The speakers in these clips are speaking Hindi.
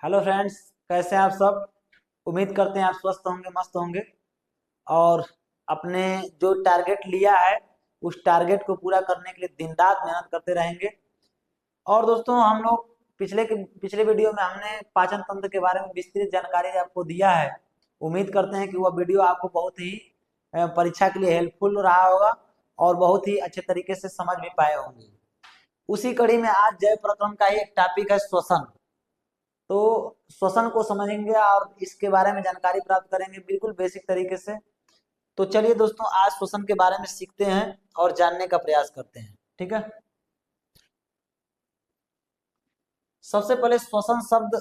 हेलो फ्रेंड्स, कैसे हैं आप सब। उम्मीद करते हैं आप स्वस्थ होंगे, मस्त होंगे और अपने जो टारगेट लिया है उस टारगेट को पूरा करने के लिए दिन रात मेहनत करते रहेंगे। और दोस्तों, हम लोग पिछले वीडियो में हमने पाचन तंत्र के बारे में विस्तृत जानकारी आपको दिया है। उम्मीद करते हैं कि वह वीडियो आपको बहुत ही परीक्षा के लिए हेल्पफुल रहा होगा और बहुत ही अच्छे तरीके से समझ भी पाए होंगे। उसी कड़ी में आज जय प्रकरण का ही एक टॉपिक है श्वसन। तो श्वसन को समझेंगे और इसके बारे में जानकारी प्राप्त करेंगे बिल्कुल बेसिक तरीके से। तो चलिए दोस्तों, आज श्वसन के बारे में सीखते हैं और जानने का प्रयास करते हैं। ठीक है। सबसे पहले श्वसन शब्द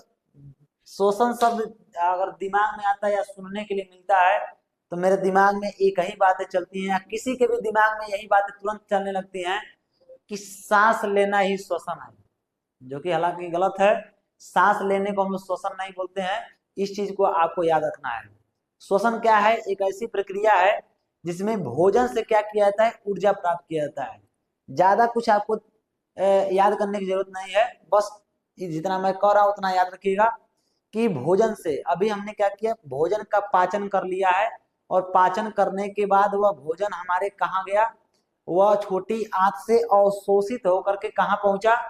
अगर दिमाग में आता है या सुनने के लिए मिलता है तो मेरे दिमाग में एक ही बातें चलती हैं या किसी के भी दिमाग में यही बातें तुरंत चलने लगती हैं कि सांस लेना ही श्वसन है, जो कि हालांकि गलत है। सांस लेने को हम लोग श्वसन नहीं बोलते हैं। इस चीज को आपको याद रखना है। श्वसन क्या है? एक ऐसी प्रक्रिया है जिसमें भोजन से क्या किया जाता है? ऊर्जा प्राप्त किया जाता है। ज्यादा कुछ आपको याद करने की जरूरत नहीं है। बस जितना मैं कह रहा हूं उतना याद रखिएगा कि भोजन से अभी हमने क्या किया, भोजन का पाचन कर लिया है और पाचन करने के बाद वह भोजन हमारे कहाँ गया? वह छोटी आंत से अवशोषित होकर के कहाँ पहुंचा?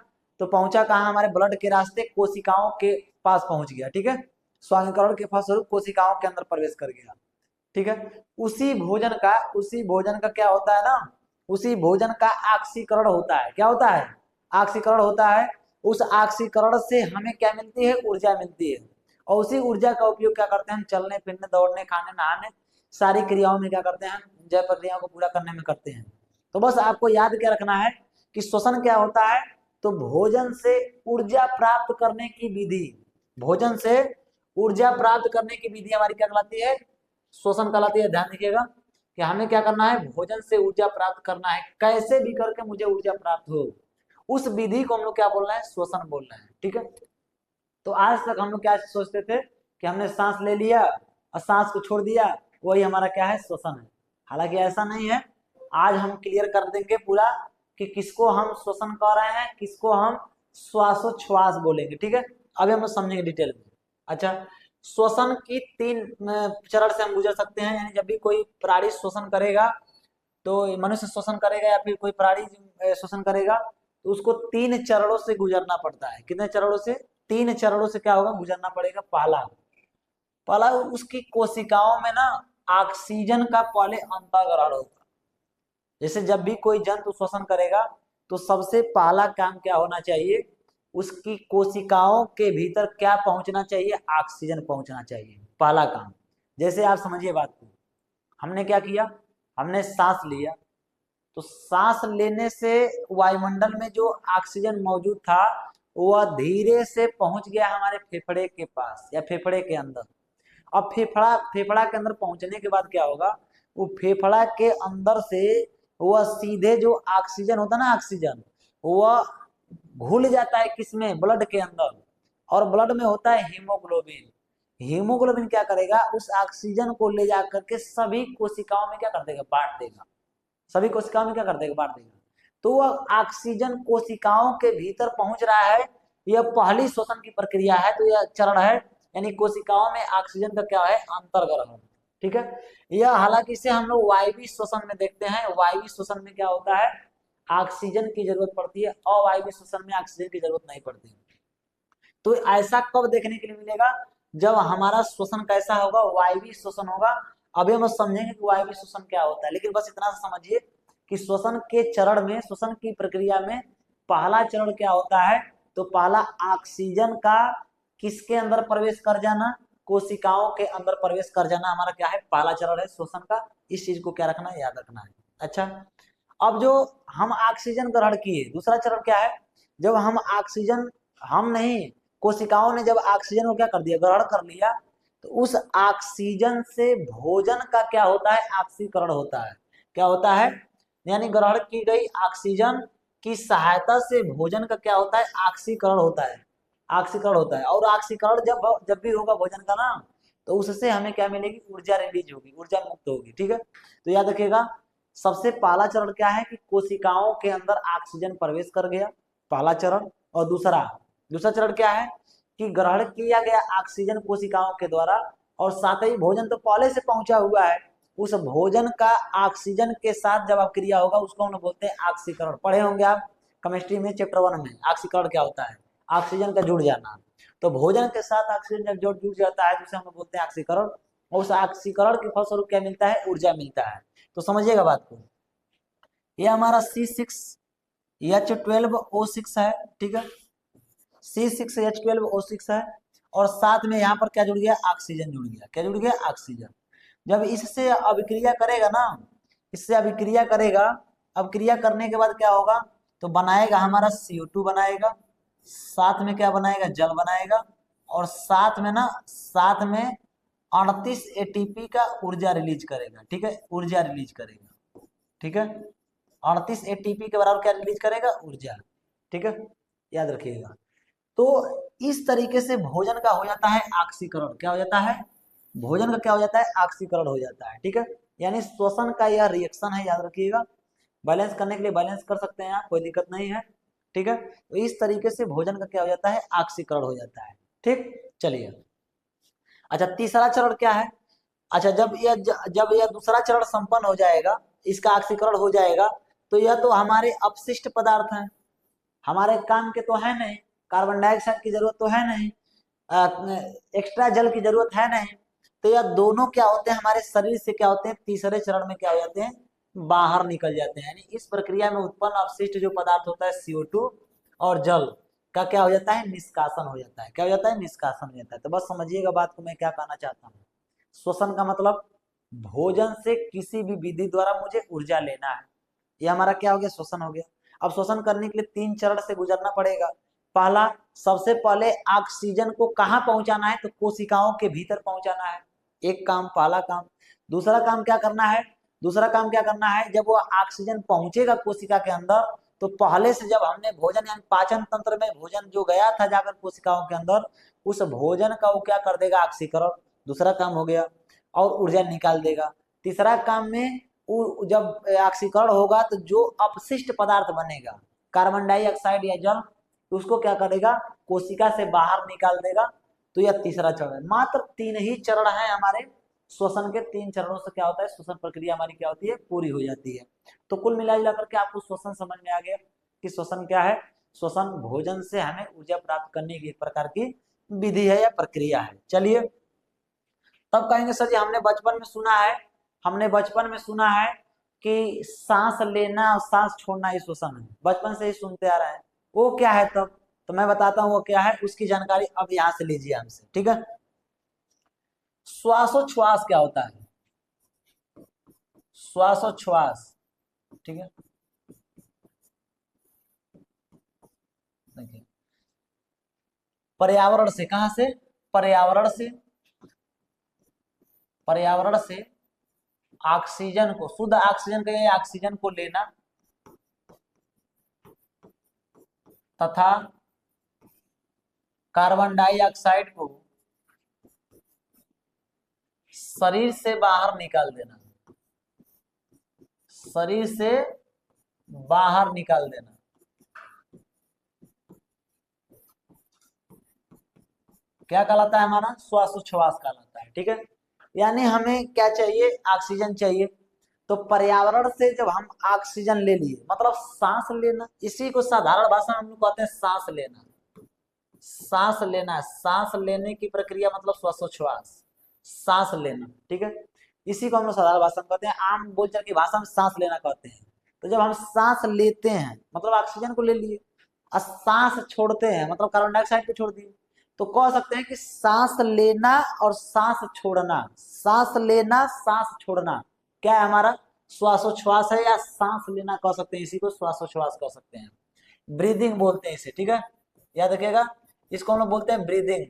तो पहुंचा कहाँ? हमारे ब्लड के रास्ते कोशिकाओं के पास पहुंच गया। ठीक है। स्वांगीकरण के फलस्वरूप कोशिकाओं के अंदर प्रवेश कर गया। ठीक है। उसी भोजन का क्या होता है ना, उसी भोजन का ऑक्सीकरण होता है। क्या होता है? ऑक्सीकरण होता है। उस ऑक्सीकरण से हमें क्या मिलती है? ऊर्जा मिलती है। और उसी ऊर्जा का उपयोग क्या करते हैं? हम चलने फिरने, दौड़ने, खाने, नहाने, सारी क्रियाओं में क्या करते हैं? हम जय प्रक्रियाओं को पूरा करने में करते हैं। तो बस आपको याद क्या रखना है कि श्वसन क्या होता है। तो भोजन से ऊर्जा प्राप्त करने की विधि, भोजन से ऊर्जा प्राप्त करने की विधि हमारी क्या कहलाती है? श्वसन कहलाती है। ध्यान रखिएगा कि हमें क्या करना है? भोजन से ऊर्जा प्राप्त करना है। कैसे भी करके मुझे ऊर्जा प्राप्त हो, उस विधि को हम लोग क्या बोल रहे हैं? श्वसन बोल रहे हैं। ठीक है। तो आज तक हम लोग क्या सोचते थे कि हमने सांस ले लिया और सांस को छोड़ दिया, वही हमारा क्या है? श्वसन है। हालांकि ऐसा नहीं है। आज हम क्लियर कर देंगे पूरा कि किसको हम श्वसन कह रहे हैं, किसको हम श्वासोच्छ्वास बोलेंगे। ठीक है। अभी हम लोग समझेंगे डिटेल में। अच्छा, श्वसन की तीन चरण से हम गुजर सकते हैं। यानी जब भी कोई प्राणी श्वसन करेगा, तो मनुष्य श्वसन करेगा या फिर कोई प्राणी श्वसन करेगा, तो उसको तीन चरणों से गुजरना पड़ता है। कितने चरणों से? तीन चरणों से क्या होगा? गुजरना पड़ेगा। पहला पहला उसकी कोशिकाओं में ना ऑक्सीजन का पहले अंतर्ग्रहण होगा। जैसे जब भी कोई जंतु श्वसन करेगा तो सबसे पहला काम क्या होना चाहिए? उसकी कोशिकाओं के भीतर क्या पहुंचना चाहिए? ऑक्सीजन पहुंचना चाहिए, पहला काम। जैसे आप समझिए बात को, हमने क्या किया? हमने सांस लिया, तो सांस लेने से वायुमंडल में जो ऑक्सीजन मौजूद था वह धीरे से पहुंच गया हमारे फेफड़े के पास या फेफड़े के अंदर। अब फेफड़ा फेफड़ा के अंदर पहुंचने के बाद क्या होगा? वो फेफड़ा के अंदर से वह सीधे जो ऑक्सीजन होता है ना, ऑक्सीजन वह घुल जाता है किसमें? ब्लड के अंदर। और ब्लड में होता है हीमोग्लोबिन। हीमोग्लोबिन क्या करेगा? उस ऑक्सीजन को ले जाकर के सभी कोशिकाओं में क्या कर देगा? बांट देगा। सभी कोशिकाओं में क्या कर देगा? बांट देगा। तो वह ऑक्सीजन कोशिकाओं के भीतर पहुंच रहा है। यह पहली श्वसन की प्रक्रिया है। तो यह चरण है, यानी कोशिकाओं में ऑक्सीजन का क्या है? अंतर्ग्रहण। ठीक है। यह हालांकि इसे हम लोग वायवीय श्वसन में देखते हैं। वायवीय श्वसन में क्या होता है? ऑक्सीजन की जरूरत पड़ती है। अवायवीय श्वसन में ऑक्सीजन की जरूरत नहीं पड़ती। तो ऐसा कब देखने के लिए मिलेगा? जब हमारा श्वसन कैसा होगा? वायवीय श्वसन होगा। अभी हम समझेंगे कि वायवीय श्वसन क्या होता है, लेकिन बस इतना सा समझिए कि श्वसन के चरण में, श्वसन की प्रक्रिया में पहला चरण क्या होता है? तो पहला ऑक्सीजन का किसके अंदर प्रवेश कर जाना? कोशिकाओं के अंदर प्रवेश कर जाना हमारा क्या है? पहला चरण है श्वसन का। इस चीज को क्या रखना है? याद रखना है। अच्छा, अब जो हम ऑक्सीजन ग्रहण किए, दूसरा चरण क्या है? जब हम ऑक्सीजन, हम नहीं, कोशिकाओं ने जब ऑक्सीजन को क्या कर दिया? ग्रहण कर लिया, तो उस ऑक्सीजन से भोजन का क्या होता है? ऑक्सीकरण होता है। क्या होता है? यानी ग्रहण की गई ऑक्सीजन की सहायता से भोजन का क्या होता है? ऑक्सीकरण होता है। ऑक्सीकरण होता है। और ऑक्सीकरण जब जब भी होगा भोजन का ना, तो उससे हमें क्या मिलेगी? ऊर्जा रिलीज होगी, ऊर्जा मुक्त होगी। ठीक है। तो याद रखिएगा, सबसे पहला चरण क्या है? कि कोशिकाओं के अंदर ऑक्सीजन प्रवेश कर गया, पहला चरण। और दूसरा दूसरा चरण क्या है? कि ग्रहण किया गया ऑक्सीजन कोशिकाओं के द्वारा और साथ ही भोजन तो पहले से पहुंचा हुआ है, उस भोजन का ऑक्सीजन के साथ जब क्रिया होगा उसको हम लोग बोलते हैं ऑक्सीकरण। पढ़े होंगे आप केमिस्ट्री में चैप्टर 1 में ऑक्सीकरण क्या होता है, ऑक्सीजन का जुड़ जाना। तो भोजन के साथ ऑक्सीजन जब जुड़ जाता है तो उसे हम लोग बोलते हैं ऑक्सीकरण, और उस ऑक्सीकरण के फलस्वरूप क्या मिलता है, ऊर्जा मिलता है। तो समझिएगा बात को, ये हमारा C6H12O6 है, ठीक है, C6H12O6 है, और साथ में यहाँ पर क्या जुड़ गया, ऑक्सीजन जुड़ गया। क्या जुड़ गया, ऑक्सीजन। जब इससे अभिक्रिया करेगा ना, इससे अभिक्रिया करेगा, अभिक्रिया करने के बाद क्या होगा, तो बनाएगा हमारा CO2 बनाएगा, साथ में क्या बनाएगा, जल बनाएगा, और साथ में ना, साथ में 38 ATP का ऊर्जा रिलीज करेगा, ठीक है, ऊर्जा रिलीज करेगा, ठीक है, 38 ATP के बराबर क्या रिलीज करेगा, ऊर्जा, ठीक है, याद रखिएगा। तो इस तरीके से भोजन का हो जाता है ऑक्सीकरण। क्या हो जाता है, भोजन का क्या हो जाता है, ऑक्सीकरण हो जाता है, ठीक है। यानी श्वसन का यह रिएक्शन है, याद रखिएगा। बैलेंस करने के लिए बैलेंस कर सकते हैं आप, कोई दिक्कत नहीं है, ठीक है। तो इस तरीके से भोजन का क्या हो जाता है, ऑक्सीकरण हो जाता है, ठीक। चलिए, अच्छा तीसरा चरण क्या है, अच्छा जब यह दूसरा चरण संपन्न हो जाएगा, इसका ऑक्सीकरण हो जाएगा, तो यह तो हमारे अपशिष्ट पदार्थ हैं, हमारे काम के तो है नहीं, कार्बन डाइऑक्साइड की जरूरत तो है नहीं, एक्स्ट्रा जल की जरूरत है नहीं, तो यह दोनों क्या होते हैं, हमारे शरीर से क्या होते हैं, तीसरे चरण में क्या हो जाते हैं, बाहर निकल जाते हैं। यानी इस प्रक्रिया में उत्पन्न अवशिष्ट जो पदार्थ होता है CO2 और जल का क्या हो जाता है, निष्कासन हो जाता है। क्या हो जाता है, निष्कासन हो जाता है। तो बस समझिएगा बात को मैं क्या कहना चाहता हूँ। श्वसन का मतलब भोजन से किसी भी विधि द्वारा मुझे ऊर्जा लेना है, ये हमारा क्या हो गया, श्वसन हो गया। अब श्वसन करने के लिए 3 चरण से गुजरना पड़ेगा। पहला, सबसे पहले ऑक्सीजन को कहाँ पहुंचाना है, तो कोशिकाओं के भीतर पहुंचाना है, एक काम, पहला काम। दूसरा काम क्या करना है, दूसरा काम क्या करना है, जब वो ऑक्सीजन पहुंचेगा कोशिका के अंदर, तो पहले से जब हमने भोजन यानी पाचन तंत्र में भोजन जो गया था जाकर कोशिकाओं के अंदर, उस भोजन का वो क्या कर देगा, ऑक्सीकरण, दूसरा काम हो गया, और ऊर्जा निकाल देगा। तीसरा काम में जब ऑक्सीकरण होगा तो जो अपशिष्ट पदार्थ बनेगा, कार्बन डाइऑक्साइड या जल, तो उसको क्या करेगा, कोशिका से बाहर निकाल देगा। तो यह तीसरा चरण है। मात्र 3 ही चरण है हमारे श्वसन के, 3 चरणों से क्या होता है, श्वसन प्रक्रिया हमारी क्या होती है, पूरी हो जाती है। तो कुल मिला करके आपको श्वसन समझ में आ गया कि श्वसन क्या है। श्वसन भोजन से हमें ऊर्जा प्राप्त करने की एक प्रकार की विधि है या प्रक्रिया है। चलिए, तब कहेंगे सर जी हमने बचपन में सुना है, हमने बचपन में सुना है कि सांस लेना और सांस छोड़ना ये श्वसन है, बचपन से ही सुनते आ रहे हैं। वो क्या है तब, तो मैं बताता हूँ वो क्या है, उसकी जानकारी अब यहाँ से लीजिए हमसे, ठीक है। श्वासोच्छ्वास क्या होता है, श्वासोच्छ्वास, ठीक है। देखिए, पर्यावरण से, कहां से, पर्यावरण से, पर्यावरण से ऑक्सीजन को, शुद्ध ऑक्सीजन का, ऑक्सीजन को लेना तथा कार्बन डाइऑक्साइड को शरीर से बाहर निकाल देना, शरीर से बाहर निकाल देना, क्या कहलाता है, हमारा श्वासोच्छ्वास कहलाता है, ठीक है। यानी हमें क्या चाहिए, ऑक्सीजन चाहिए। तो पर्यावरण से जब हम ऑक्सीजन ले लिए, मतलब सांस लेना, इसी को साधारण भाषा में हम लोग कहते हैं सांस लेना, सांस लेना, सांस लेने की प्रक्रिया मतलब श्वासोच्छ्वास, सांस लेना, ठीक है। इसी को हम लोग साधारण भाषा में कहते हैं, आम बोलचाल की भाषा में सांस लेना कहते हैं। तो जब हम सांस लेते हैं मतलब ऑक्सीजन को ले लिए, और सांस छोड़ते हैं मतलब कार्बन डाइऑक्साइड को छोड़ दिए, तो कह सकते हैं कि सांस लेना और सांस छोड़ना, सांस लेना सांस छोड़ना क्या है, हमारा श्वासोच्छ्वास है, या सांस लेना कह सकते हैं, इसी को श्वासोच्छ्वास कह सकते हैं, ब्रीदिंग बोलते हैं इसे, ठीक है, याद रखिएगा। इसको हम लोग बोलते हैं ब्रीदिंग।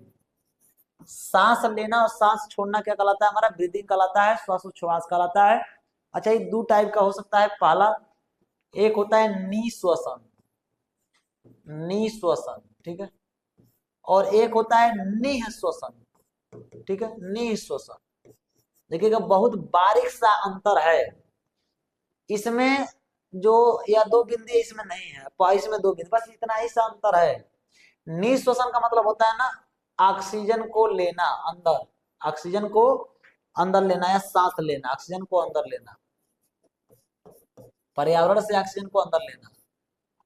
सांस लेना और सांस छोड़ना क्या कहलाता है, हमारा ब्रीदिंग कहलाता है, श्वासोच्छ्वास कहलाता है। अच्छा, ये 2 टाइप का हो सकता है। पहला, एक होता है निश्वसन, निश्वसन, ठीक है, और एक होता है निःश्वसन, ठीक है, निःश्वसन। देखिएगा बहुत बारीक सा अंतर है इसमें, जो या 2 बिंदी इसमें नहीं है, इसमें 2 बिंदी, बस इतना ही सा अंतर है। निःश्वसन का मतलब होता है ना, ऑक्सीजन को लेना अंदर, ऑक्सीजन को अंदर लेना या सांस लेना, ऑक्सीजन को अंदर लेना, पर्यावरण से ऑक्सीजन को अंदर लेना।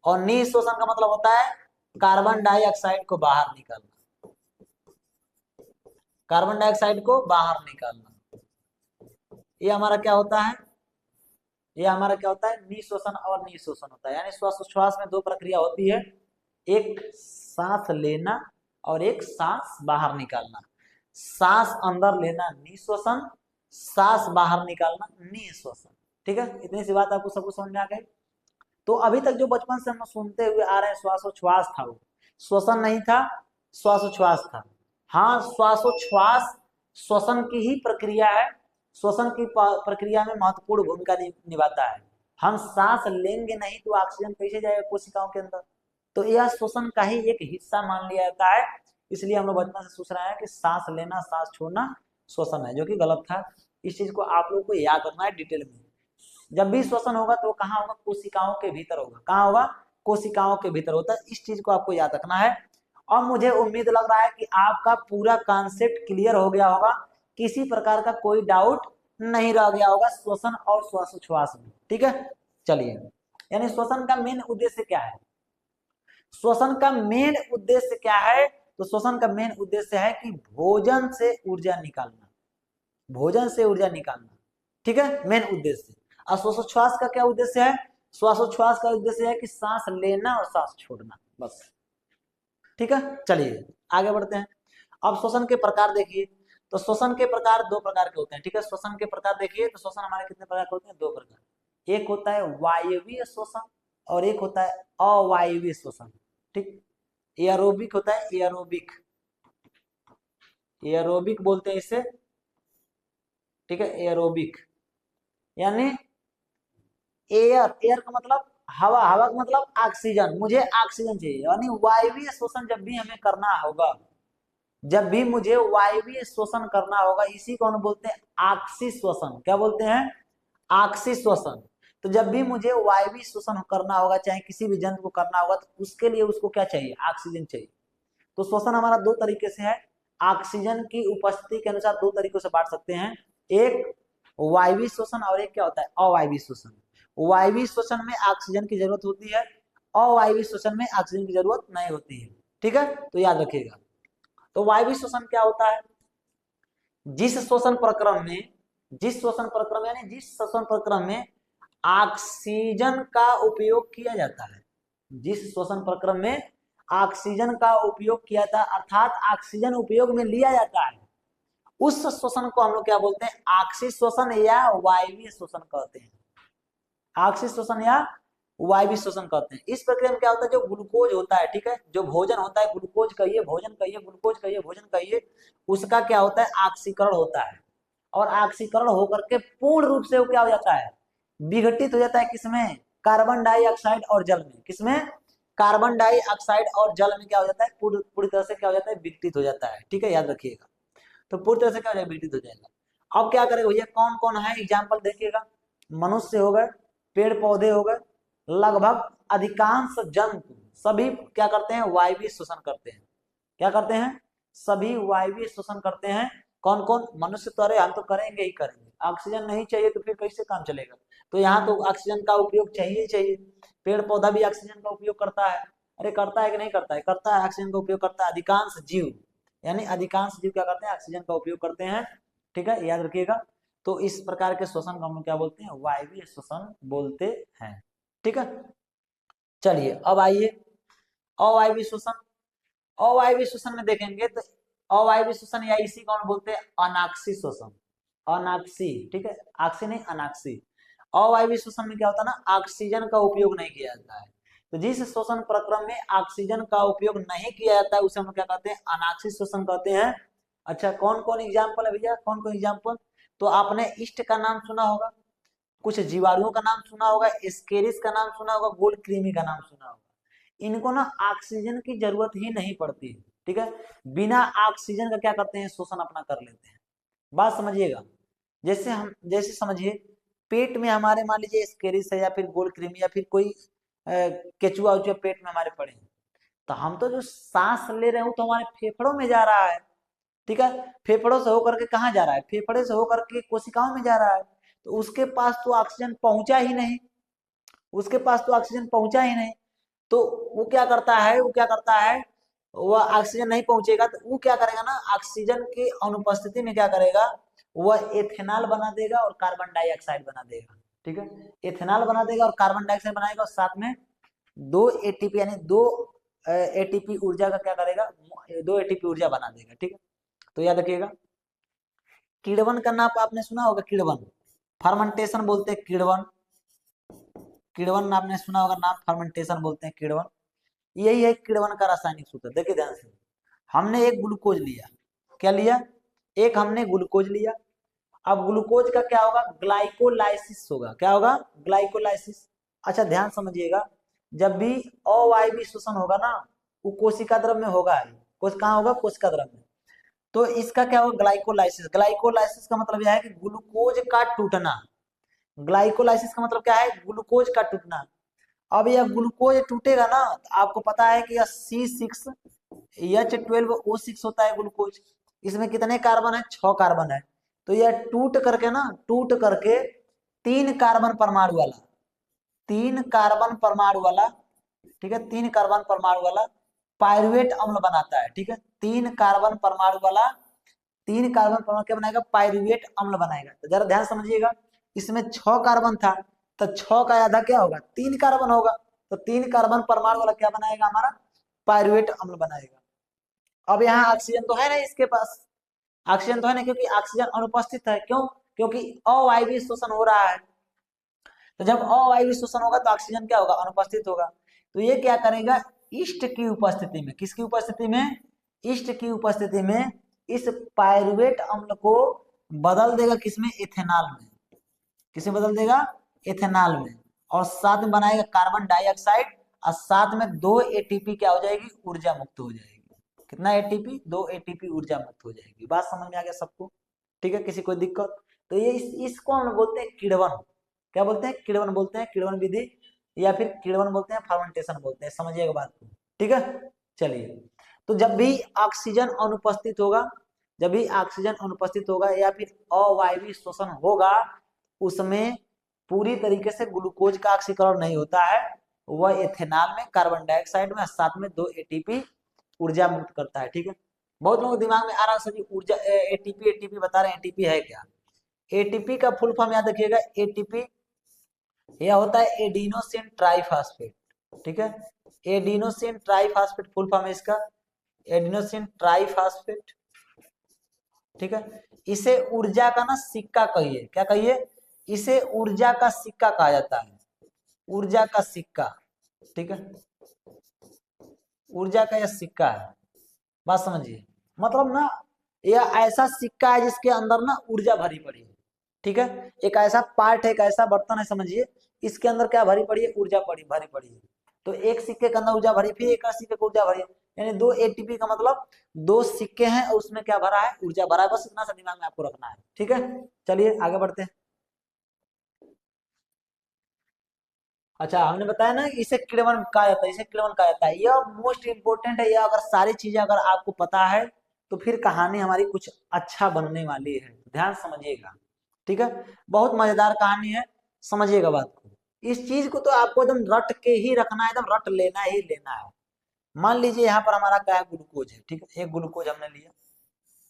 और निःश्वसन का मतलब होता है कार्बन डाइऑक्साइड को बाहर निकालना, कार्बन डाइऑक्साइड को बाहर निकालना। ये हमारा क्या होता है, ये हमारा क्या होता है, निःश्वसन और निःश्वसन होता है। यानी श्वासोच्छ्वास में दो प्रक्रिया होती है, एक सांस लेना और एक सांस बाहर निकालना। सांस अंदर लेना निःश्वसन, सांस बाहर निकालना निःश्वसन। ठीक है, इतनी सी बात आपको सबको समझ में आ गई। तो अभी तक जो बचपन से हम सुनते हुए आ रहे हैं श्वासोच्छ्वास था, वो श्वसन नहीं था, श्वासोच्छ्वास था। हाँ, श्वासोच्छ्वास श्वसन की ही प्रक्रिया है, श्वसन की प्रक्रिया में महत्वपूर्ण भूमिका निभाता है। हम सांस लेंगे नहीं तो ऑक्सीजन कैसे जाएगा कोशिकाओं के अंदर, तो यह श्वसन का ही एक हिस्सा मान लिया जाता है। इसलिए हम लोग बचपन से सोच रहे हैं कि सांस लेना सांस छोड़ना श्वसन है, जो कि गलत था। इस चीज को आप लोगों को याद रखना है डिटेल में। जब भी श्वसन होगा तो कहाँ होगा, कोशिकाओं के भीतर होगा। कहाँ होगा, कोशिकाओं के भीतर होता है। इस चीज को आपको याद रखना है। और मुझे उम्मीद लग रहा है कि आपका पूरा कॉन्सेप्ट क्लियर हो गया होगा, किसी प्रकार का कोई डाउट नहीं रह गया होगा श्वसन और श्वासोच्छ्वास में। ठीक है, चलिए, यानी श्वसन का मेन उद्देश्य क्या है, श्वसन का मेन उद्देश्य क्या है, तो श्वसन का मेन उद्देश्य है कि भोजन से ऊर्जा निकालना, भोजन से ऊर्जा निकालना। ठीक है, मेन उद्देश्य। और श्वासोच्छ्वास का क्या उद्देश्य है, श्वासोच्छ्वास का उद्देश्य है कि सांस लेना और सांस छोड़ना, बस। ठीक है, चलिए आगे बढ़ते हैं। अब श्वसन के प्रकार देखिए, तो श्वसन के प्रकार दो प्रकार के होते हैं। ठीक है, श्वसन के प्रकार देखिए, तो श्वसन हमारे कितने प्रकार के होते हैं, दो प्रकार। एक होता है वायवीय श्वसन और एक होता है अवायवीय श्वसन। ठीक, एयरोबिक होता है, एयरोबिक, एयरोबिक बोलते हैं इसे। ठीक है, एयरोबिक यानी एयर, एयर का मतलब हवा, हवा का मतलब ऑक्सीजन, मुझे ऑक्सीजन चाहिए। यानी वायवीय श्वसन जब भी हमें करना होगा, जब भी मुझे वायवीय श्वसन करना होगा, इसी को हम बोलते हैं ऑक्सी श्वसन। क्या बोलते हैं, ऑक्सी श्वसन। तो जब भी मुझे वायवीय श्वसन करना होगा, चाहे किसी भी जंतु को करना होगा, तो उसके लिए उसको क्या चाहिए, ऑक्सीजन चाहिए। तो श्वसन हमारा दो तरीके से है, ऑक्सीजन की उपस्थिति के अनुसार दो तरीकों से बांट सकते हैं, एक वायवीय श्वसन और एक क्या होता है, अवायवीय श्वसन। वायवीय श्वसन में ऑक्सीजन की जरूरत होती है, अवायवीय श्वसन में ऑक्सीजन की जरूरत नहीं होती है। ठीक है, तो याद रखिएगा। तो वायवीय श्वसन क्या होता है, जिस श्वसन प्रक्रम में, जिस श्वसन प्रक्रम यानी जिस श्वसन प्रक्रम में ऑक्सीजन का उपयोग किया जाता है, जिस श्वसन प्रक्रम में ऑक्सीजन का उपयोग किया था, अर्थात ऑक्सीजन उपयोग में लिया जाता है, उस श्वसन को हम लोग क्या बोलते हैं, ऑक्सी श्वसन या वायवीय श्वसन कहते हैं। ऑक्सी श्वसन या वायवीय श्वसन कहते हैं। इस प्रक्रिया में क्या होता है, जो ग्लूकोज होता है, ठीक है, जो भोजन होता है, ग्लूकोज कहिए, भोजन कहिए, ग्लूकोज कहिए, भोजन कहिए, उसका क्या होता है, ऑक्सीकरण होता है। और ऑक्सीकरण होकर के पूर्ण रूप से वो क्या हो जाता है, विघटित हो जाता है, किसमें, कार्बन डाइऑक्साइड और जल में। किसमें, कार्बन डाइऑक्साइड और जल में क्या हो जाता है, पूरी तरह से क्या हो जाता है, विघटित हो जाता है। ठीक है, याद रखिएगा। तो पूरी तरह से क्या हो जाएगा, विघटित हो जाएगा। अब क्या करेगा भैया, कौन कौन है एग्जाम्पल देखिएगा, मनुष्य हो गए, पेड़ पौधे हो गए, लगभग अधिकांश जंतु सभी क्या करते हैं, वायवीय श्वसन करते हैं। क्या करते हैं, सभी वायवीय श्वसन करते हैं। कौन कौन, मनुष्य तो अरे हम तो करेंगे ही करेंगे, ऑक्सीजन नहीं चाहिए तो फिर कैसे काम चलेगा, तो यहाँ तो ऑक्सीजन का उपयोग चाहिए ही चाहिए। पेड़ पौधा भी ऑक्सीजन का उपयोग करता है, अरे करता है कि नहीं करता है, करता है, ऑक्सीजन का उपयोग करता है। अधिकांश जीव, यानी अधिकांश जीव क्या करते हैं, ऑक्सीजन का उपयोग करते हैं। ठीक है, याद रखिएगा। तो इस प्रकार के श्वसन को हम क्या बोलते हैं, वायवीय श्वसन बोलते हैं। ठीक है, चलिए अब आइए अवायवीय श्वसन। अवायवीय श्वसन में देखेंगे तो अवायवीय श्वसन या इसी को हम बोलते हैं अनाक्सी श्वसन, अनाक्सी। ठीक है, ऑक्सी नहीं, अनाक्सी। अवायवीय श्वसन में क्या होता है ना, ऑक्सीजन का उपयोग नहीं किया जाता है। तो जिस श्वसन प्रक्रम में ऑक्सीजन का उपयोग नहीं किया जाता है उसे हम क्या कहते हैं, अनाक्सी श्वसन कहते हैं। अच्छा, कौन कौन एग्जाम्पल है भैया, कौन कौन एग्जाम्पल, तो आपने ईस्ट का नाम सुना होगा, कुछ जीवाणुओं का नाम सुना होगा, एस्केरिस का नाम सुना होगा, गोल्ड कृमि का नाम सुना होगा। इनको ना ऑक्सीजन की जरूरत ही नहीं पड़ती है। ठीक है, बिना ऑक्सीजन का क्या करते हैं, श्वसन अपना कर लेते हैं। बात समझिएगा, जैसे समझिए, पेट में हमारे मान लीजिए एस्केरिस है या फिर गोल्ड कृमि या फिर कोई केचुआ उचुआ पेट में हमारे पड़े हैं, तो हम तो जो सांस ले रहे हैं वो तो हमारे फेफड़ों में जा रहा है, ठीक है। फेफड़ों से होकर के कहाँ जा रहा है, फेफड़े से होकर के कोशिकाओं में जा रहा है। तो उसके पास तो ऑक्सीजन पहुंचा ही नहीं, उसके पास तो ऑक्सीजन पहुंचा ही नहीं। तो वो क्या करता है, वो क्या करता है, वह ऑक्सीजन नहीं पहुंचेगा तो वो क्या करेगा ना, ऑक्सीजन की अनुपस्थिति में क्या करेगा, वह एथेनॉल बना देगा और कार्बन डाइऑक्साइड बना देगा, ठीक है। एथेनॉल बना देगा और कार्बन डाइऑक्साइड बनाएगा और साथ में दो एटीपी यानी दो एटीपी ऊर्जा का क्या करेगा, दो एटीपी ऊर्जा बना देगा, ठीक है। तो याद रखिएगा। किण्वन का नाम आपने सुना होगा, किण्वन, फर्मेंटेशन बोलते हैं किण्वन, किण्वन आपने सुना होगा नाम, फर्मेंटेशन बोलते हैं किण्वन। यही है किण्वन का रासायनिक सूत्र। देखिए ध्यान से, हमने एक ग्लूकोज लिया, क्या लिया, एक हमने ग्लूकोज लिया। अब ग्लूकोज का क्या होगा, ग्लाइकोलाइसिस होगा, क्या होगा, ग्लाइकोलाइसिस। अच्छा ध्यान समझिएगा, जब भी अवायवीय श्वसन होगा ना, वो कोशिका द्रव में होगा, कहाँ होगा, कोशिका द्रव में। तो इसका क्या होगा, ग्लाइकोलाइसिस। ग्लाइकोलाइसिस का मतलब यह है कि ग्लूकोज का टूटना। ग्लाइकोलाइसिस का मतलब क्या है, ग्लूकोज का टूटना। अब यह ग्लूकोज टूटेगा ना, तो आपको पता है कि यह C6H12O6 होता है ग्लूकोज। इसमें कितने कार्बन है, 6 कार्बन है। तो यह टूट करके ना, टूट करके 3 कार्बन परमाणु वाला, 3 कार्बन परमाणु वाला, ठीक है, 3 कार्बन परमाणु वाला पायरुवेट अम्ल बनाता है, ठीक है। 3 कार्बन परमाणु वाला, 3 कार्बन परमाणु क्या बनाएगा, पायरुवेट अम्ल बनाएगा। तो जरा ध्यान समझिएगा, इसमें 6 कार्बन था, तो 6 का आधा क्या होगा, 3 कार्बन होगा। तो 3 कार्बन परमाणु वाला क्या बनाएगा, हमारा पायरुवेट अम्ल बनाएगा। अब यहाँ ऑक्सीजन तो है ना इसके पास, ऑक्सीजन तो है ना, क्योंकि ऑक्सीजन अनुपस्थित है, क्यों, क्योंकि अवायवीय श्वसन हो रहा है। तो जब अवायवीय श्वसन होगा तो ऑक्सीजन क्या होगा, अनुपस्थित होगा। तो ये क्या करेगा, ईस्ट की उपस्थिति में, किसकी उपस्थिति में, ईस्ट की उपस्थिति में इस पायरुवेट अम्ल को बदल देगा किसमें, इथेनॉल में। किसे बदल देगा, इथेनॉल में। और साथ में बनाएगा कार्बन डाइऑक्साइड, और साथ में 2 एटीपी क्या हो जाएगी, ऊर्जा मुक्त हो जाएगी। कितना एटीपी, 2 एटीपी ऊर्जा मुक्त हो जाएगी। बात समझ में आ गया सबको, ठीक है, किसी कोई दिक्कत। तो ये इसको हम बोलते हैं किण्वन। क्या बोलते हैं, किण्वन बोलते हैं, किण्वन विधि, या फिर किण्वन बोलते हैं, फर्मेंटेशन बोलते हैं। समझिएगा बात को, ठीक है। चलिए, तो जब भी ऑक्सीजन अनुपस्थित होगा, जब भी ऑक्सीजन अनुपस्थित होगा या फिर अवायवीय श्वसन होगा, उसमें पूरी तरीके से ग्लूकोज का ऑक्सीकरण नहीं होता है, वह एथेनॉल में, कार्बन डाइऑक्साइड में, साथ में 2 एटीपी ऊर्जा मुक्त करता है, ठीक है। बहुत लोगों के दिमाग में आ रहा है सर ऊर्जा, एटीपी एटीपी बता रहे हैं, एटीपी है क्या। एटीपी का फुल फॉर्म याद रखिएगा, एटीपी यह होता है एडिनोसिन ट्राइफॉस्फेट, ठीक है। एडिनोसिन ट्राइफॉस्फेट फुल फॉर्म है इसका, एडिनोसिन ट्राइफॉस्फेट, ठीक है। इसे ऊर्जा का ना सिक्का कहिए, क्या कहिए, इसे ऊर्जा का सिक्का कहा जाता है, ऊर्जा का सिक्का, ठीक है। ऊर्जा का यह सिक्का है, बात समझिए। मतलब ना, यह ऐसा सिक्का है जिसके अंदर ना ऊर्जा भरी पड़ी है, ठीक है। एक ऐसा पार्ट है, एक ऐसा बर्तन है, समझिए, इसके अंदर क्या भरी पड़ी है, ऊर्जा भरी पड़ी है। तो एक सिक्के के अंदर ऊर्जा भरी, फिर एक सिक्के को ऊर्जा भरी है, यानी 2 एटीपी का मतलब 2 सिक्के हैं और उसमें क्या भरा है, ऊर्जा भरा है। बस इतना सा दिमाग में आपको रखना है, ठीक है। चलिए आगे बढ़ते हैं। अच्छा, हमने बताया ना इसे किण्वन कहा जाता है, इसे किण्वन कहा जाता है। यह मोस्ट इंपोर्टेंट है, यह अगर सारी चीजें अगर आपको पता है तो फिर कहानी हमारी कुछ अच्छा बनने वाली है। ध्यान समझिएगा, ठीक है, बहुत मजेदार कहानी है, समझिएगा बात को। इस चीज को तो आपको एकदम रट के ही रखना है, एकदम रट लेना ही लेना है। मान लीजिए यहाँ पर हमारा क्या है, ग्लूकोज है, ठीक है। एक ग्लूकोज हमने लिया,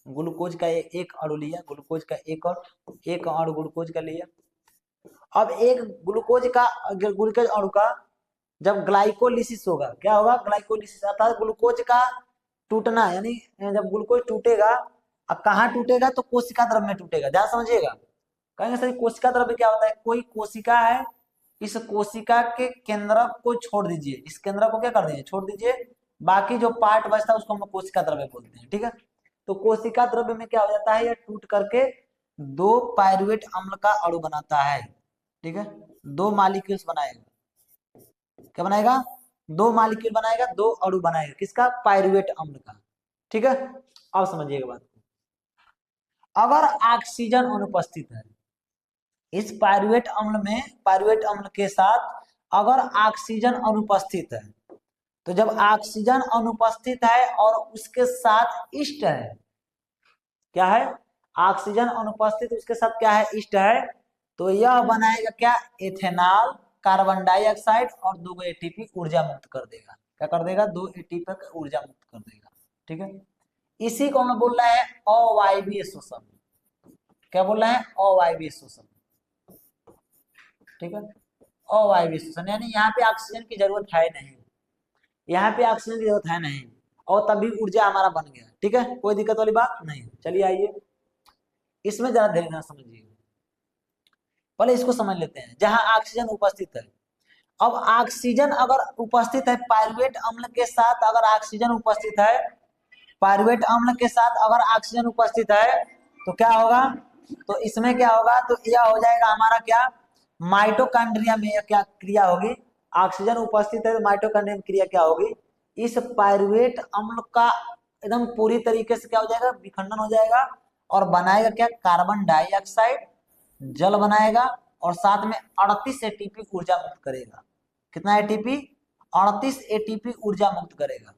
ग्लूकोज का एक अणु लिया, ग्लूकोज का एक और ग्लूकोज का लिया। अब एक ग्लूकोज अणु का जब ग्लाइकोलिसिस होगा, क्या होगा, ग्लाइकोलिसिस, अर्थात ग्लूकोज का टूटना, यानी जब ग्लूकोज टूटेगा, अब कहाँ टूटेगा, तो कोशिका द्रव में टूटेगा। ध्यान समझिएगा, कहेंगे सर कोशिका द्रव में क्या होता है, कोई कोशिका है, इस कोशिका के केंद्र को छोड़ दीजिए, इस केंद्र को क्या कर दीजिए, छोड़ दीजिए, बाकी जो पार्ट बचता है उसको हम कोशिका द्रव्य बोलते हैं, ठीक है। तो कोशिका द्रव्य में क्या हो जाता है, यह टूट करके 2 पायरुवेट अम्ल का अणु बनाता है, ठीक है। 2 मॉलिक्यूल्स बनाएगा, क्या बनाएगा, 2 मॉलिक्यूल बनाएगा, 2 अणु बनाएगा, किसका, पायरुवेट अम्ल का, ठीक है। अब समझिएगा बात, अगर ऑक्सीजन अनुपस्थित है इस पायरुवेट अम्ल में, पायरुवेट अम्ल के साथ अगर ऑक्सीजन अनुपस्थित है, तो जब ऑक्सीजन अनुपस्थित है और उसके साथ ईस्ट है, क्या है, ऑक्सीजन अनुपस्थित उसके साथ क्या है, ईस्ट है, तो यह बनाएगा क्या, एथेनॉल, कार्बन डाइऑक्साइड और 2 एटीपी ऊर्जा मुक्त कर देगा। क्या कर देगा, 2 एटीपी ऊर्जा मुक्त कर देगा। ठीक है, इसी को हम बोल रहे हैं अवायवीय शोषण। क्या बोल रहे हैं, अवायवीय शोषण। ठीक है, अवायवीय शोषण यानी यहाँ पे ऑक्सीजन की जरूरत है नहीं, यहाँ पे ऑक्सीजन की जरूरत है नहीं, और तभी ऊर्जा हमारा बन गया। ठीक है, कोई दिक्कत वाली बात नहीं। चलिए आइए इसमें जरा धीरे धीरे समझिए, पहले इसको समझ लेते हैं। जहां ऑक्सीजन उपस्थित है, अब ऑक्सीजन अगर उपस्थित है पायरुवेट अम्ल के साथ, अगर ऑक्सीजन उपस्थित है पायरुवेट अम्ल के साथ, अगर ऑक्सीजन उपस्थित है तो क्या होगा, तो इसमें क्या होगा, तो यह हो जाएगा हमारा क्या, माइटोकॉन्ड्रिया में क्या क्रिया होगी, ऑक्सीजन उपस्थित है तो माइटोकॉन्ड्रिया में क्रिया क्या होगी, इस पायरुवेट अम्ल का एकदम पूरी तरीके से क्या हो जाएगा, विखंडन हो जाएगा और बनाएगा क्या, कार्बन डाइऑक्साइड, जल बनाएगा और साथ में 38 एटीपी ऊर्जा मुक्त करेगा। कितना एटीपी, 38 एटीपी ऊर्जा मुक्त करेगा।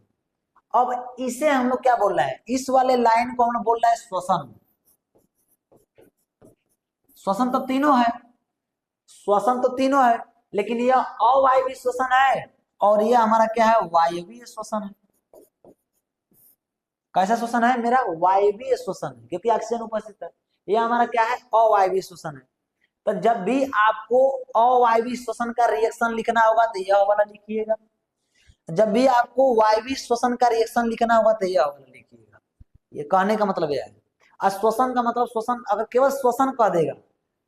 अब इसे हम लोग क्या बोल रहे हैं, इस वाले लाइन को हम लोग बोल रहे हैं श्वसन। श्वसन तो तीनों है, श्वसन तो तीनों है, लेकिन यह अवायवीय श्वसन है और यह हमारा क्या है, वायवीय श्वसन है। कैसा श्वसन है मेरा, वायवीय श्वसन है, क्योंकि ऑक्सीजन उपस्थित है। यह हमारा क्या है, अवायवीय श्वसन है। तो जब भी आपको अवायवीय श्वसन का रिएक्शन लिखना होगा तो यह वाला लिखिएगा, जब भी आपको वायवीय श्वसन का रिएक्शन लिखना होगा तो यह वाला लिखिएगा। ये कहने का मतलब यह है। श्वसन का मतलब, श्वसन अगर केवल श्वसन कह देगा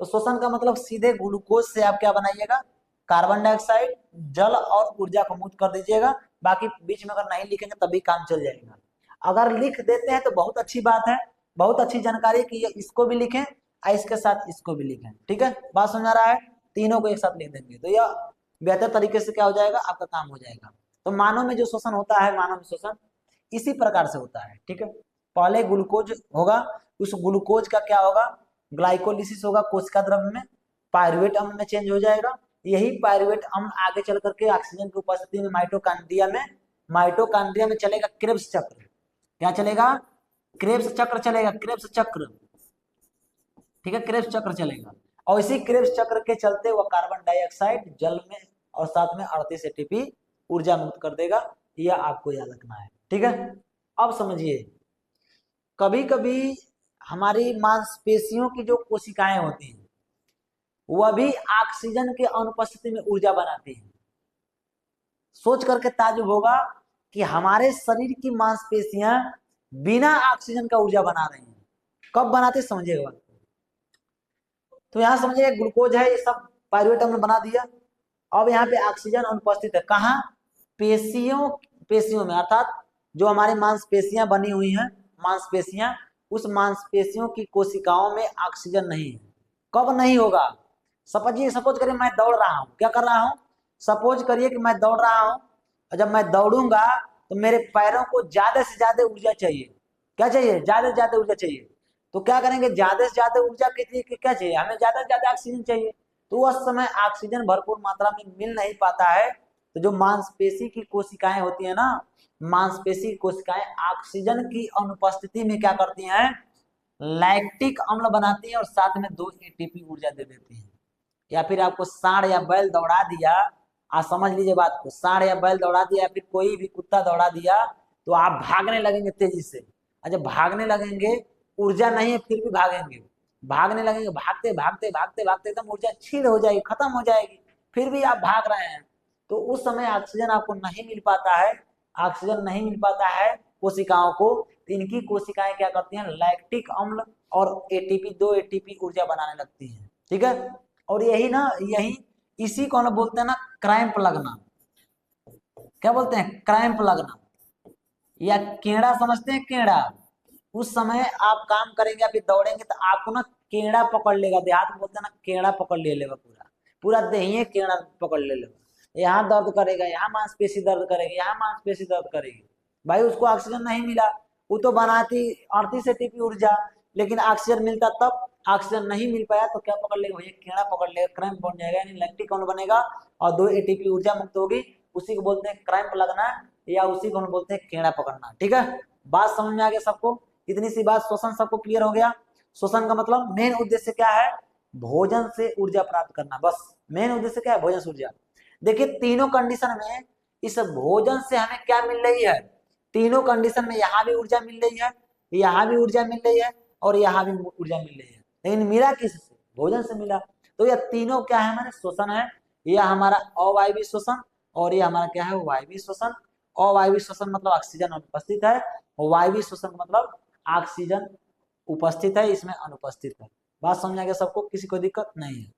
तो श्वसन का मतलब सीधे ग्लूकोज से आप क्या बनाइएगा, कार्बन डाइऑक्साइड, जल और ऊर्जा को मुक्त कर दीजिएगा। बाकी बीच में अगर नहीं लिखेंगे तभी काम चल जाएगा। अगर लिख देते हैं तो बहुत अच्छी बात है, बहुत अच्छी जानकारी कि ये इसको भी लिखें और इसके साथ इसको भी लिखें। ठीक है, बात समझ आ रहा है, तीनों को एक साथ लिख देंगे तो यह बेहतर तरीके से क्या हो जाएगा, आपका काम हो जाएगा। तो मानव में जो शोषण होता है, मानव में शोषण इसी प्रकार से होता है। ठीक है, पहले ग्लूकोज होगा, उस ग्लूकोज का क्या होगा, ग्लाइकोलिसिस होगा कोशिका द्रव्य में, पायरुवेट अम्ल में चेंज हो जाएगा। यही पायरुवेट अम्ल आगे चल करके ऑक्सीजन की उपस्थिति में माइटोकॉन्ड्रिया में चलेगा क्रेब्स चक्र। क्या चलेगा, क्रेब्स चक्र चलेगा, क्रेब्स चक्र। ठीक है, क्रेब्स चक्र चलेगा और इसी क्रेब्स चक्र के चलते वह कार्बन डाइऑक्साइड जल में और साथ में 38 एटीपी ऊर्जा मुक्त कर देगा। यह आपको याद रखना है। ठीक है, अब समझिए, कभी कभी हमारी मांसपेशियों की जो कोशिकाएं होती हैं वह भी ऑक्सीजन के अनुपस्थिति में ऊर्जा बनाती है। सोच करके ताज्जुब होगा कि हमारे शरीर की मांसपेशियां बिना ऑक्सीजन का ऊर्जा बना रही हैं। कब बनाते समझिएगा। तो यहां समझिए, ग्लूकोज है, ये सब पायरुवेट अम्ल बना दिया। अब यहाँ पे ऑक्सीजन अनुपस्थित है, कहाँ, पेशियों में, अर्थात जो हमारी मांसपेशियां बनी हुई हैं, मांसपेशियां, उस मांसपेशियों की कोशिकाओं में ऑक्सीजन नहीं है। कब नहीं होगा, सपोज करिए मैं दौड़ रहा हूँ, क्या कर रहा हूँ, सपोज करिए कि मैं दौड़ रहा हूँ और जब मैं दौड़ूंगा तो मेरे पैरों को ज्यादा से ज्यादा ऊर्जा चाहिए। क्या चाहिए, ज्यादा से ज्यादा ऊर्जा चाहिए। तो क्या करेंगे, ज्यादा से ज्यादा ऊर्जा के लिए क्या चाहिए, हमें ज्यादा से ज्यादा ऑक्सीजन चाहिए। तो उस समय ऑक्सीजन भरपूर मात्रा में मिल नहीं पाता है, तो जो मांसपेशी की कोशिकाएं होती है ना, मांसपेशी कोशिकाएं ऑक्सीजन की अनुपस्थिति में क्या करती हैं, लैक्टिक अम्ल बनाती हैं और साथ में 2 एटीपी ऊर्जा दे देती हैं। या फिर आपको सांड या बैल दौड़ा दिया, आप समझ लीजिए बात को, सांड या बैल दौड़ा दिया या फिर कोई भी कुत्ता दौड़ा दिया तो आप भागने लगेंगे तेजी से। अच्छा, भागने लगेंगे, ऊर्जा नहीं है फिर भी भागेंगे, भागने लगेंगे, भागते भागते भागते भागते एकदम ऊर्जा छीड़ हो जाएगी, खत्म हो जाएगी, फिर भी आप भाग रहे हैं। तो उस समय ऑक्सीजन आपको नहीं मिल पाता है, ऑक्सीजन नहीं मिल पाता है कोशिकाओं को। तो इनकी कोशिकाएं क्या करती हैं, लैक्टिक अम्ल और एटीपी, 2 एटीपी ऊर्जा बनाने लगती हैं। ठीक है, और यही इसी को हम बोलते हैं ना क्रैम्प लगना। क्या बोलते हैं, क्रैम्प लगना, या केड़ा समझते हैं, केड़ा। उस समय आप काम करेंगे या फिर दौड़ेंगे तो आपको ना केड़ा पकड़ लेगा, देहात में बोलते हैं ना केड़ा पकड़ ले लेगा, पूरा पूरा देहिए केड़ा पकड़ ले लेगा। यहाँ दर्द करेगा, यहाँ मांसपेशी दर्द करेगी, यहाँ मांसपेशी दर्द करेगी। भाई उसको ऑक्सीजन नहीं मिला, वो तो बनाती 38 एटीपी ऊर्जा, लेकिन ऑक्सीजन मिलता तब, ऑक्सीजन नहीं मिल पाया तो क्या पकड़ लेगा भैया, कीड़ा पकड़ लेगा, क्रैम्प बन जाएगा, यानी लैक्टिक अम्ल बनेगा और 2 एटीपी ऊर्जा मुक्त होगी। उसी को बोलते हैं क्रैम्प लगना, या उसी को हम बोलते हैं कीड़ा पकड़ना। ठीक है, बात समझ में आ गया सबको? इतनी सी बात, श्वसन सबको क्लियर हो गया? श्वसन का मतलब मेन उद्देश्य क्या है? भोजन से ऊर्जा प्राप्त करना, बस मेन उद्देश्य क्या है? भोजन से ऊर्जा। देखिए तीनों कंडीशन में इस भोजन से हमें क्या मिल रही है? तीनों कंडीशन में यहाँ भी ऊर्जा मिल रही है, यहाँ भी ऊर्जा मिल रही है, और यहाँ भी ऊर्जा मिल रही है, लेकिन मिला किससे? भोजन से मिला। तो यह तीनों क्या है? हमारे श्वसन है। यह हमारा अवायवीय श्वसन, और ये हमारा क्या है? वायवीय श्वसन। अवायवीय श्वसन मतलब ऑक्सीजन अनुपस्थित है, और वायवीय श्वसन मतलब ऑक्सीजन उपस्थित है, इसमें अनुपस्थित है। बात समझ आ गया सबको? किसी को दिक्कत नहीं है?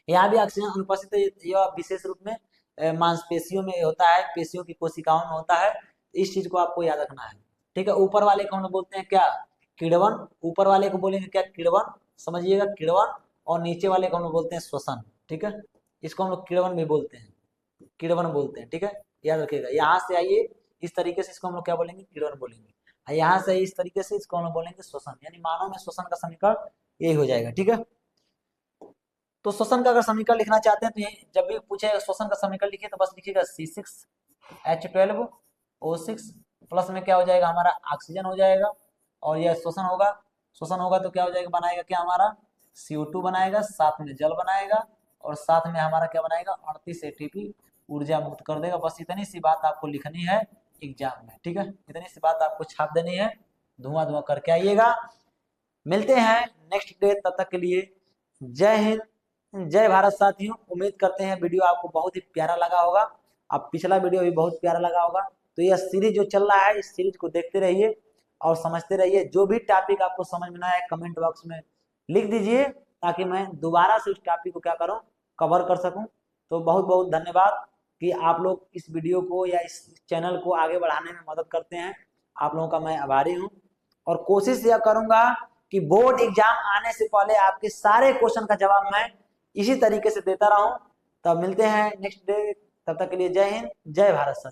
यहाँ भी ऑक्सीजन अनुपस्थित है, यह विशेष रूप में मांसपेशियों में होता है, पेशियों की कोशिकाओं में होता है। इस चीज को आपको याद रखना है। ठीक है, ऊपर वाले को हम लोग बोलते हैं क्या? किण्वन। ऊपर वाले को बोलेंगे क्या? किण्वन, समझिएगा, किण्वन। और नीचे वाले को हम लोग बोलते हैं श्वसन। ठीक है, इसको हम लोग किण्वन भी बोलते हैं, किण्वन बोलते हैं। ठीक है, याद रखिएगा। यहाँ से आइए इस तरीके से, इसको हम लोग क्या बोलेंगे? किण्वन बोलेंगे। यहाँ से इस तरीके से, इसको हम लोग बोलेंगे श्वसन। यानी मानव में श्वसन का समीकरण यही हो जाएगा। ठीक है, तो श्वसन का अगर समीकरण लिखना चाहते हैं तो ये जब भी पूछे श्वसन का समीकरण लिखिए तो बस लिखिएगा C6H12O6 प्लस में क्या हो जाएगा? हमारा ऑक्सीजन हो जाएगा, और यह श्वसन होगा। श्वसन होगा तो क्या हो जाएगा? बनाएगा क्या? हमारा CO2 बनाएगा, साथ में जल बनाएगा, और साथ में हमारा क्या बनाएगा? 38 ATP ऊर्जा मुक्त कर देगा। बस इतनी सी बात आपको लिखनी है एग्जाम में। ठीक है, इतनी सी बात आपको छाप देनी है, धुआं धुआं करके आइएगा। मिलते हैं नेक्स्ट डे, तब तक के लिए जय हिंद, जय भारत साथियों। उम्मीद करते हैं वीडियो आपको बहुत ही प्यारा लगा होगा। अब पिछला वीडियो भी बहुत प्यारा लगा होगा। तो यह सीरीज जो चल रहा है, इस सीरीज को देखते रहिए और समझते रहिए। जो भी टॉपिक आपको समझ में ना आए कमेंट बॉक्स में लिख दीजिए, ताकि मैं दोबारा से उस टॉपिक को क्या करूं? कवर कर सकूं। तो बहुत बहुत धन्यवाद कि आप लोग इस वीडियो को या इस चैनल को आगे बढ़ाने में मदद करते हैं। आप लोगों का मैं आभारी हूँ, और कोशिश यह करूंगा कि बोर्ड एग्जाम आने से पहले आपके सारे क्वेश्चन का जवाब मैं इसी तरीके से देता रहूं। तब मिलते हैं नेक्स्ट डे, तब तक के लिए जय हिंद, जय भारत।